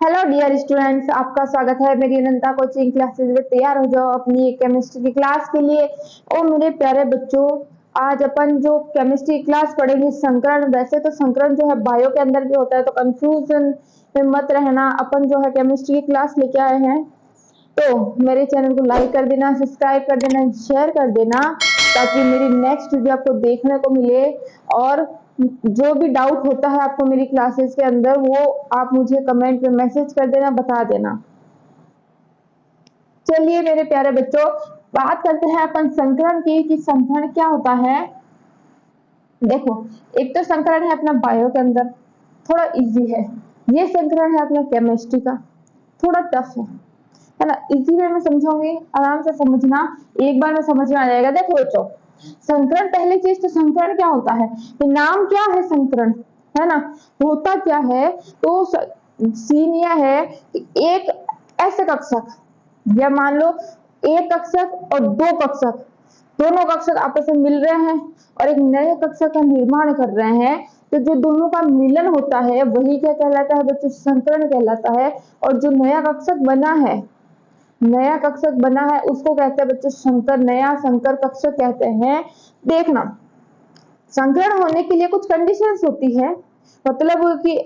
Hello dear students, आपका स्वागत है मेरी अनंता कोचिंग क्लासेस में। तैयार हो जाओ अपनी केमिस्ट्री की क्लास के लिए। और मेरे प्यारे बच्चों, आज अपन जो केमिस्ट्री क्लास पढ़ेंगे संकरण। वैसे तो संकरण जो है बायो के अंदर भी होता है, तो कंफ्यूजन में मत रहना। अपन जो है केमिस्ट्री की क्लास लेके आए हैं, तो मेरे चैनल को लाइक कर देना, सब्सक्राइब कर देना, शेयर कर देना, ताकि मेरी नेक्स्ट वीडियो आपको देखने को मिले। और जो भी डाउट होता है आपको मेरी क्लासेस के अंदर, वो आप मुझे कमेंट में मैसेज कर देना, बता देना। चलिए मेरे प्यारे बच्चों, बात करते हैं अपन संकरण की कि संकरण क्या होता है। देखो, एक तो संकरण है अपना बायो के अंदर, थोड़ा इजी है। ये संकरण है अपना केमिस्ट्री का, थोड़ा टफ है ना। इजी वे में समझोगे, आराम से समझना, एक बार में समझ में आ जाएगा। देखो बच्चों, संकरण, पहली चीज तो संकरण क्या होता है, तो नाम क्या है संकरण, है ना। होता क्या है, तो सीन यह है कि एक ऐसे कक्षक, या मान लो एक कक्षक और दो कक्षक, दोनों कक्षक आपस में मिल रहे हैं और एक नए कक्षक का निर्माण कर रहे हैं। तो जो दोनों का मिलन होता है वही क्या कहलाता है बच्चों, संकरण कहलाता है। और जो नया कक्षक बना है, नया कक्षक बना है, उसको कहते हैं बच्चों संकर, नया संकर कक्षक कहते हैं। देखना, संकरण होने के लिए कुछ कंडीशंस होती है। मतलब कि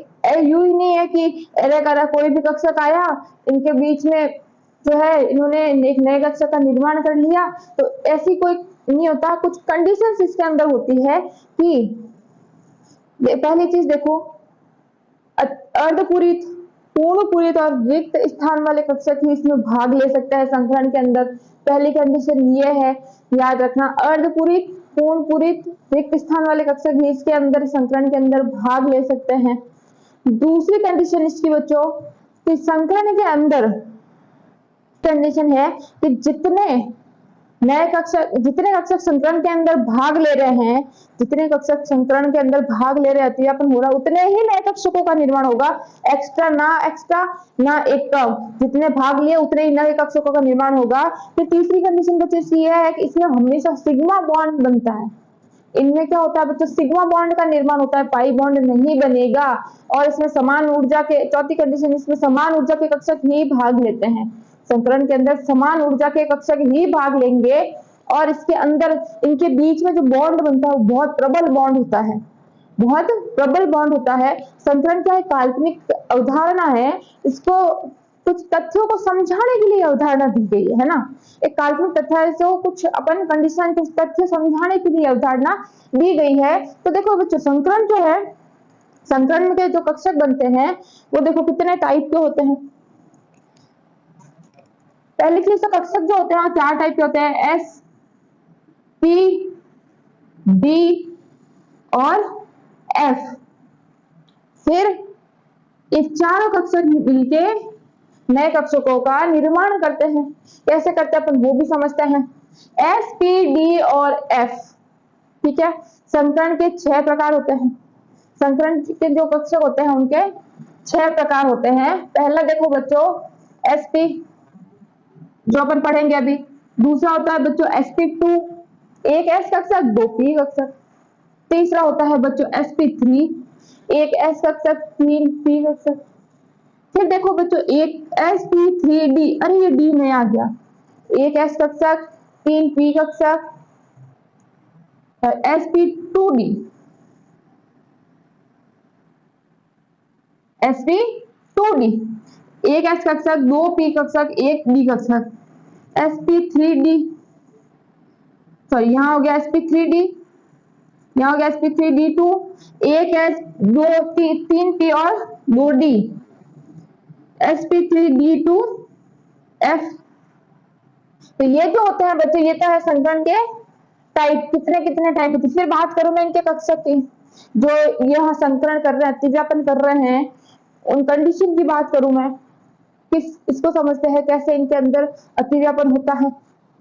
यू ही नहीं है कि अरे करा कोई भी कक्षक आया, इनके बीच में जो है इन्होंने एक नए कक्षक का निर्माण कर लिया, तो ऐसी कोई नहीं होता। कुछ कंडीशंस इसके अंदर होती है कि पहली चीज देखो, अर्धपूरित, पूर्णपूरित और रिक्त स्थान वाले कक्षक ही इसमें भाग ले सकता है संकरण के अंदर। पहली कंडीशन ये है, याद रखना, अर्धपूरित, पूर्णपूरित, रिक्त स्थान वाले कक्षक ही इसके अंदर संकरण के अंदर भाग ले सकते हैं। दूसरी कंडीशन इसकी बच्चों कि संकरण के अंदर कंडीशन है कि जितने कक्षक संकरण के अंदर भाग ले रहे हैं, जितने कक्षक संकरण के अंदर भाग ले रहे हैं, अतिव्यापन हो रहा, उतने ही नए कक्षकों का निर्माण होगा। एक्स्ट्रा ना एक कम, जितने भाग लिए उतने ही नए कक्षकों का निर्माण होगा। फिर तीसरी कंडीशन बच्चों यह है कि इसमें हमेशा सिग्मा बॉन्ड बनता है। इनमें क्या होता है बच्चों, सिग्मा बॉन्ड का निर्माण होता है, पाई बॉन्ड नहीं बनेगा। और इसमें समान ऊर्जा के, चौथी कंडीशन, इसमें समान ऊर्जा के कक्षक ही भाग लेते हैं। संकरण के अंदर समान ऊर्जा के कक्षक ही भाग लेंगे। और इसके अंदर इनके बीच में जो बॉन्ड बनता है वो बहुत प्रबल बॉन्ड होता है, बहुत प्रबल बॉन्ड होता है। संकरण क्या है, काल्पनिक अवधारणा है। इसको कुछ तथ्यों को समझाने के लिए अवधारणा दी गई है ना। एक काल्पनिक तथ्य है, जो कुछ अपन कंडीशन, कुछ तथ्य समझाने के लिए अवधारणा दी गई है। तो देखो बच्चों, संकरण जो है, संकरण के जो कक्षक बनते हैं वो देखो कितने टाइप के होते हैं। पहले चीज तो कक्षक जो होते हैं चार टाइप के होते हैं, एस, पी, डी और एफ। फिर ये चारों कक्षक मिलके नए कक्षकों का निर्माण करते हैं। कैसे करते हैं अपन वो भी समझते हैं। एस, पी, डी और एफ, ठीक है। संकरण के 6 प्रकार होते हैं। संकरण के जो कक्षक होते हैं उनके 6 प्रकार होते हैं। पहला देखो बच्चों sp, जो अपन पढ़ेंगे अभी। दूसरा होता है बच्चों sp2, एक s कक्षक, 2 p कक्षक। तीसरा होता है बच्चों sp3, एक s कक्षक, 3 p कक्षक। फिर देखो बच्चों एक sp3d, अरे ये d में आ गया, एक s कक्षक, 3 p कक्षक, sp2d, sp2d, एक s कक्षक, 2 p कक्षक, एक d कक्षक। sp3d, सॉरी यहाँ हो गया sp3d, यहाँ हो गया sp3d2, एक s, 2 3 p और 2 d, sp3d2f। तो ये जो होते हैं बच्चों, ये तो है संकरण के टाइप, कितने कितने टाइप होते हैं। फिर बात करूं मैं इनके कक्षक की, जो यह संकरण कर रहे हैं, अतिव्यापन कर रहे हैं, उन कंडीशन की बात करूं मैं, इसको समझते हैं कैसे इनके अंदर अतिव्यापन होता है,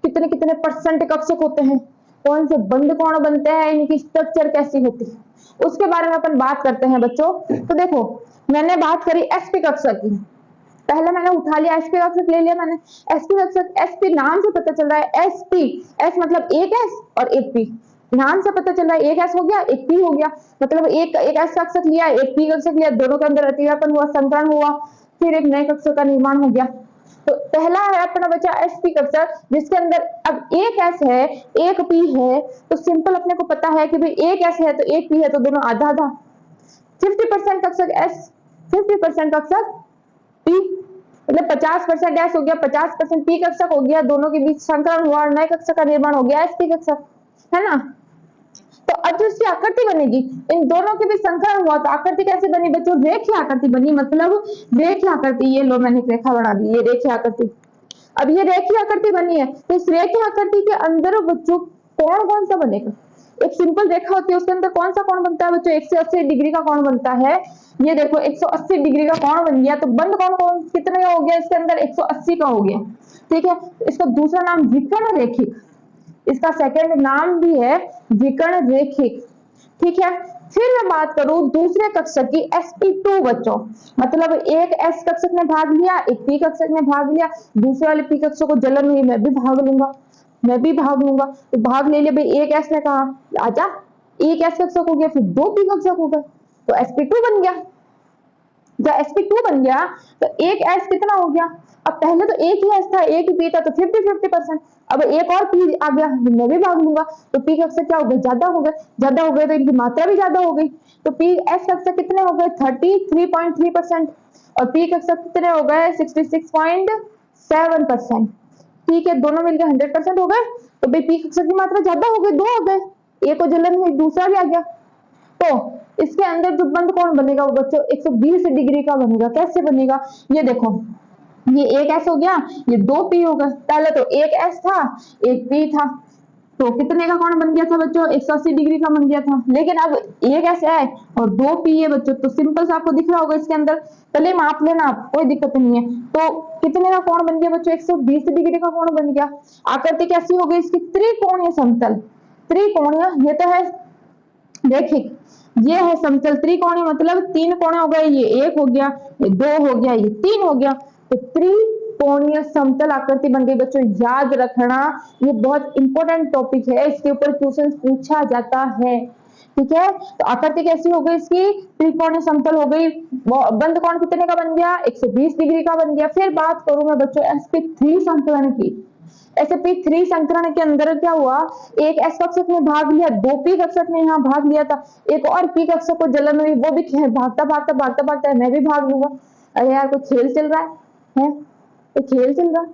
कितने कितने परसेंट कक्षक होते हैं, कौन से बंद कोण बनते हैं, इनकी स्ट्रक्चर कैसी होती है, उसके बारे में अपन बात करते हैं बच्चों। तो देखो, मैंने बात करी sp कक्षक की, पहले मैंने उठा लिया sp कक्षक, ले लिया मैंने sp कक्षक। sp नाम से पता चल रहा है, sp, s मतलब एक s और एक p, नाम से पता चल रहा है, एक s हो गया, एक p हो गया, मतलब एक s कक्षक लिया, एक p कक्षक लिया, दोनों के अंदर अतिव्यापन हुआ, संकरण हुआ। फिर एक नए कक्षक का निर्माण हो गया। तो पहला है अपना बचा sp कक्षक, जिसके अंदर अब एक s है एक p है, तो सिंपल अपने को पता है कि भाई एक s है तो एक p है, तो दोनों आधा आधा। 50% कक्षक s, 50% कक्षक p, मतलब 50% s हो गया, 50% p कक्षक हो गया, दोनों के बीच संकरण हुआ और नए कक्षक का निर्माण हो गया sp कक्षक, है ना। तो अब जो इसकी आकृति बनेगी, इन दोनों के बीच संकरण हुआ तो आकृति कैसे बनी बच्चों, रेखीय आकृति बनी, मतलब रेखीय आकृति। ये लो मैंने एक रेखा बना दी, ये रेखीय आकृति। अब ये रेखीय आकृति बनी है, तो इस रेखीय आकृति के अंदर बच्चों कौन कौन सा बनेगा। एक सिंपल रेखा होती है, उसके अंदर कौन सा कोण बनता है बच्चों, 180 डिग्री का कोण बनता है। ये देखो 180 डिग्री का कोण बन गया, तो बंद कोण कौन कितने का हो गया, इसके अंदर 180 का हो गया, ठीक है। इसका दूसरा नाम विकर्ण रेखिक, इसका सेकंड नाम भी है विकर्ण रेखिक, ठीक है। फिर मैं बात करूं दूसरे कक्षक की sp2 बच्चों, मतलब एक s कक्षक ने भाग लिया, एक p कक्षक ने भाग लिया, दूसरे वाले p कक्षक को जलन हुई, मैं भी भाग लूंगा, मैं भी भाग लूंगा, तो भाग ले लिया भाई, एक s ने कहा आजा, एक s कक्षक हो गया, फिर दो p कक्षक हो गए, तो sp2 बन गया। जब sp2 बन गया तो एक s कितना हो गया, अब पहले तो एक ही s था एक ही p था, तो 50-50%, अब एक और p आ गया, मैं भी भाग लूंगा, तो p कक्षक क्या हो गए, ज्यादा हो गए, ज्यादा हो गए तो इनकी मात्रा भी ज्यादा हो गई, तो p s कक्षक कितने हो गए 33.3% और p कक्षक कितने हो गए 66.7%, ठीक है, दोनों मिलकर 100% हो गए, तो भाई p कक्षक की मात्रा ज्यादा हो गई, दो हो गए, एक को जलन हुई दूसरा भी आ गया। तो इसके अंदर जो बंद कोण बनेगा वो बच्चों 120 डिग्री का बनेगा। कैसे बनेगा, ये देखो, ये एक s हो गया, ये दो p हो गए, पहले तो एक s था एक p था, तो कितने का कोण बन गया था बच्चों 180 डिग्री का बन गया था। लेकिन अब एक s है और दो p है बच्चों, तो सिंपल सा आपको दिख रहा होगा इसके अंदर, पहले माप लेना आप, कोई दिक्कत नहीं है। तो कितने का कोण बन गया बच्चों 120 डिग्री का कोण बन गया। आकृति कैसी हो गई इसकी, त्रिकोणीय समतल, त्रिकोणीय, ये तो है देखिए, ये है समतल त्रिकोणीय, मतलब तीन कोण हो गए, ये एक हो गया, ये दो हो गया, ये तीन हो गया, तो त्रिकोणीय समतल आकृति बन गई बच्चों। याद रखना, ये बहुत इंपॉर्टेंट टॉपिक है, इसके ऊपर क्वेश्चन पूछा जाता है, ठीक है। तो आकृति कैसी हो गई इसकी, त्रिकोणीय समतल हो गई। बंद कोण कितने का बन गया 120 डिग्री का बन गया। फिर बात करूं मैं बच्चों sp3 संकलन की, sp3 संकरण के अंदर क्या हुआ, एक s कक्षक ने भाग लिया, दो p कक्षक ने यहाँ भाग लिया था, एक और p कक्षक को जलन हुई, वो भी भागता भागता भागता भागता मैं भी भाग लूंगा। अरे यार कोई खेल चल रहा है तो खेल चल रहा है।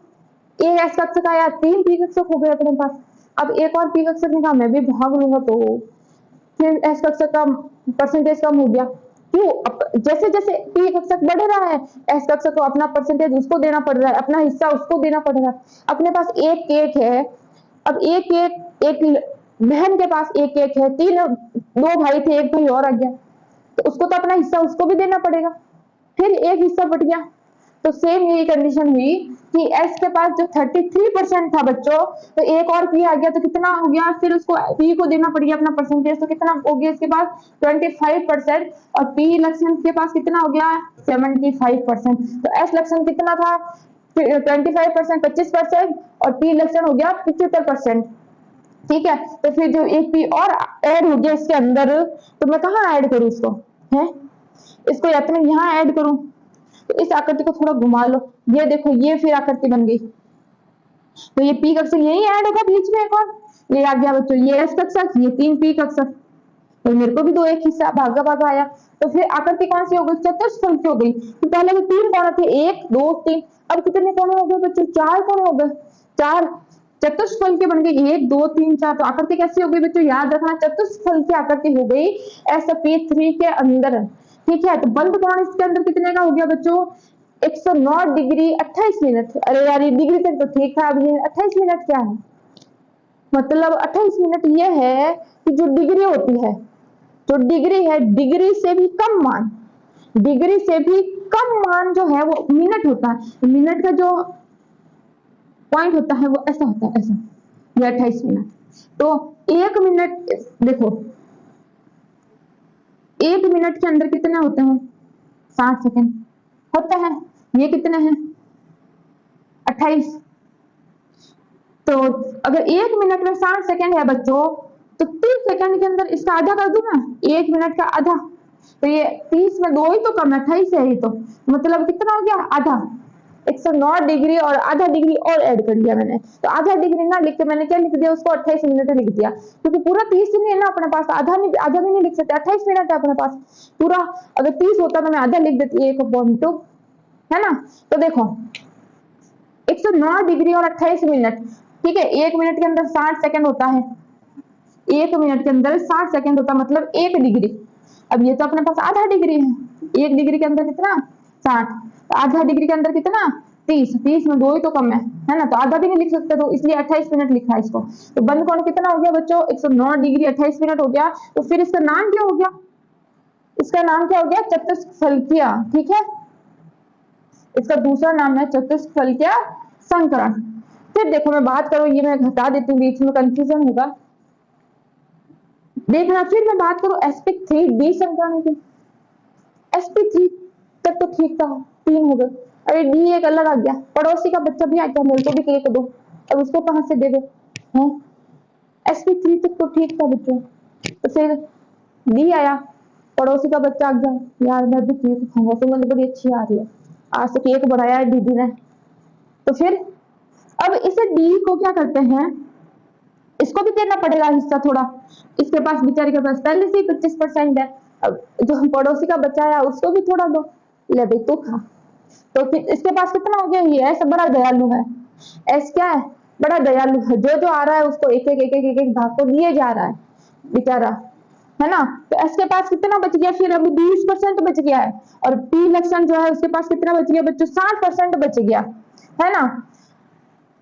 एक s कक्षक आया, तीन p कक्षक हो गए अपने पास, अब एक और p कक्षक ने कहा मैं भी भाग लूंगा, तो फिर s कक्षक का परसेंटेज कम हो गया। क्यों, जैसे जैसे p कक्षक बढ़ रहा है s कक्षक को अपना परसेंटेज उसको देना पड़ रहा है, अपना हिस्सा उसको देना पड़ रहा है। अपने पास एक केक है, अब एक बहन के पास एक केक है, तीन दो भाई थे, एक भाई और आ गया, तो उसको तो अपना हिस्सा उसको भी देना पड़ेगा, फिर एक हिस्सा बट गया। तो सेम यही कंडीशन हुई कि s के पास जो 33% था बच्चों, तो एक और p आ गया, तो कितना हो गया, फिर उसको p को देना पड़ गया अपना परसेंटेज, तो कितना हो गया इसके पास 25%, और p लक्षण के पास कितना हो गया 75%। तो s लक्षण कितना था 25%, 25%, और p लक्षण हो गया 75%, ठीक है। तो फिर जो एक p और ऐड हो गया इसके अंदर, तो मैं कहाँ ऐड करूं इसको, है इसको, या तो मैं यहाँ ऐड करूं, तो इस आकृति को थोड़ा घुमा लो, ये देखो ये फिर आकृति बन गई, तो ये p कक्षक यही ऐड होगा बीच में एक और, ये आ गया बच्चों ये s कक्षक, ये तीन p कक्षक, तो मेरे को भी दो एक हिस्सा भागा भागा आया, तो फिर आकृति कौन सी हो गई, चतुष्फलक की हो गई। तो पहले तो तीन कोण थे, एक दो तीन, अब कितने कोण हो गए बच्चों, चार कोण हो गए, चार चतुष्फलक के बन गए, एक दो तीन चार। तो आकृति कैसी हो गई बच्चों, याद रखना चतुष्फलक की आकृति हो गई sp3 के अंदर, ठीक है। तो बंद कोण इसके अंदर कितने का हो गया बच्चों 109 डिग्री 28 मिनट। अरे यार ये डिग्री तक तो ठीक था, अब ये 28 मिनट क्या है, मतलब 28 मिनट ये है कि जो डिग्री होती है, जो डिग्री है, डिग्री से भी कम मान, डिग्री से भी कम मान जो है वो मिनट होता है, मिनट का जो पॉइंट होता है वो ऐसा होता है, ऐसा, ये 28 मिनट। तो एक मिनट देखो, एक मिनट के अंदर कितने होते हैं 60 सेकंड होता है, ये कितने हैं 28। तो अगर एक मिनट में 60 सेकंड है बच्चों, तो 30 सेकंड के अंदर इसका आधा कर दूं ना, एक मिनट का आधा, तो ये 30 में 2 ही तो कम है, 28 है ये तो, मतलब कितना हो गया आधा, 109 डिग्री और आधा डिग्री और ऐड कर लिया मैंने। तो आधा डिग्री ना लिख के मैंने क्या लिख दिया उसको 28 मिनट लिख दिया, क्योंकि पूरा 30 नहीं है ना अपने पास, आधा भी नहीं लिख सकते, 28 मिनट है अपने पास पूरा। अगर 30 होता तो मैं आधा लिख देती 1/2, है ना। तो देखो 109 डिग्री और 28 मिनट, ठीक है। 1 मिनट के अंदर 60 सेकंड होता है, 1 मिनट के अंदर 60 सेकंड होता, मतलब 1 डिग्री। अब ये तो अपने पास आधा डिग्री है, 1 डिग्री के अंदर कितना 60, तो आधा डिग्री के अंदर कितना 30, 30 में 2 ही तो कम है ना, तो आधा भी नहीं लिख सकते, तो इसलिए 28 मिनट लिखा है इसको। तो बंद कोण कितना हो गया बच्चों 109 डिग्री 28 मिनट हो गया। तो फिर इसका नाम क्या हो गया, इसका नाम क्या हो गया चतुष्फलकीय, ठीक है। इसका दूसरा नाम है चतुष्फलकीय संकरण। फिर देखो मैं बात करूं, ये मैं घटा देती हूँ, बीच में कंफ्यूजन होगा, देखना। फिर मैं बात करूं sp3d संकरण की, sp3 तक तो ठीक था, 3 हो गए, अरे डी एक अलग आ गया, पड़ोसी का बच्चा भी आ गया, मेरे को भी केक दो, अब उसको कहां से दे दे हैं। sp3 तक तो ठीक था बच्चों, तो फिर डी आया, पड़ोसी का बच्चा आ गया, यार मैं भी केक खाऊंगा, तो मुझे बड़ी अच्छी आ रही है, आज तो केक बढ़ाया है दीदी ने। तो फिर अब इसे डी को क्या करते हैं, इसको भी देना पड़ेगा हिस्सा थोड़ा, इसके पास बेचारे के पास पहले से ही 25% है, अब जो पड़ोसी का बच्चा है उसको भी थोड़ा दो, ले भाई तू खा। तो फिर इसके पास कितना हो गया, ये ऐसा बड़ा दयालु है, एस क्या है बड़ा दयालु है, जो जो आ रहा है उसको एक एक एक एक एक, एक भाग को दिए जा रहा है बेचारा, है ना। तो एस के पास कितना बच गया, फिर अभी 20% बच गया है, और पी लक्षण जो है उसके पास कितना बच गया बच्चों 60% बच गया, है ना।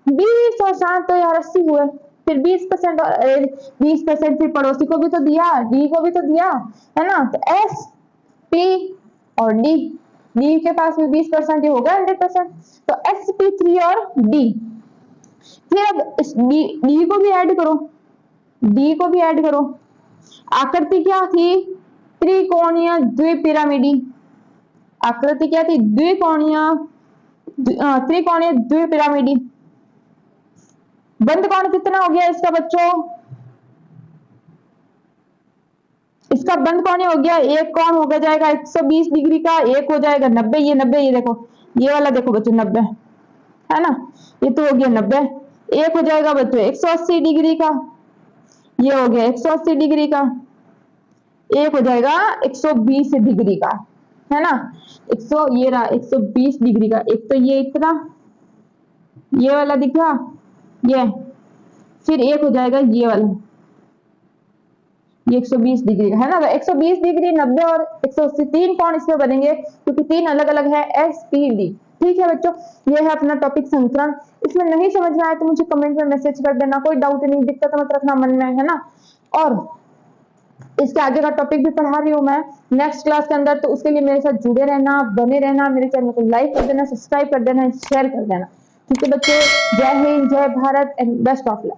20 और 60 तो यार 80 हुए, फिर 20% और 20% फिर पड़ोसी को भी तो दिया, डी को भी तो दिया, है ना। तो एस पी और डी, डी के पास भी 20% ही होगा 100%, तो sp3 और डी। फिर अब इस डी को भी ऐड करो, डी को भी ऐड करो। आकृति क्या थी, त्रिकोणीय द्विपिरामिडी, आकृति क्या थी त्रिकोणीय द्विपिरामिडी। बंद कोण कितना हो गया इसका बच्चों, इसका बंद कोण हो गया, एक कोण हो जाएगा 120 डिग्री का, एक हो जाएगा 90, ये 90, ये देखो ये वाला देखो बच्चों 90, है ना, ये तो हो गया 90, एक हो जाएगा बच्चों 180 डिग्री का, ये हो गया 180 डिग्री का, एक हो जाएगा 120 डिग्री का, है ना। 100 ये रहा 120 डिग्री का, एक तो ये इतना ये वाला दिखा ये, फिर एक हो जाएगा ये वाला, ये 120 डिग्री का, है ना। तो 120 डिग्री 90 और 180 3 कोण इसमें बनेंगे, क्योंकि 3 अलग अलग है एसपीडी, ठीक है बच्चों। ये है अपना टॉपिक संकरण। इसमें नहीं समझ में आया तो मुझे कमेंट में मैसेज कर देना, कोई डाउट नहीं, दिक्कत मत रखना मन में, है ना। और इसके आगे का टॉपिक भी पढ़ा रही हूँ मैं नेक्स्ट क्लास के अंदर, तो उसके लिए मेरे साथ जुड़े रहना, बने रहना, मेरे चैनल को लाइक कर देना, सब्सक्राइब कर देना, शेयर कर देना, ठीक है बच्चों। जय हिंद, जय Bharat and best of luck.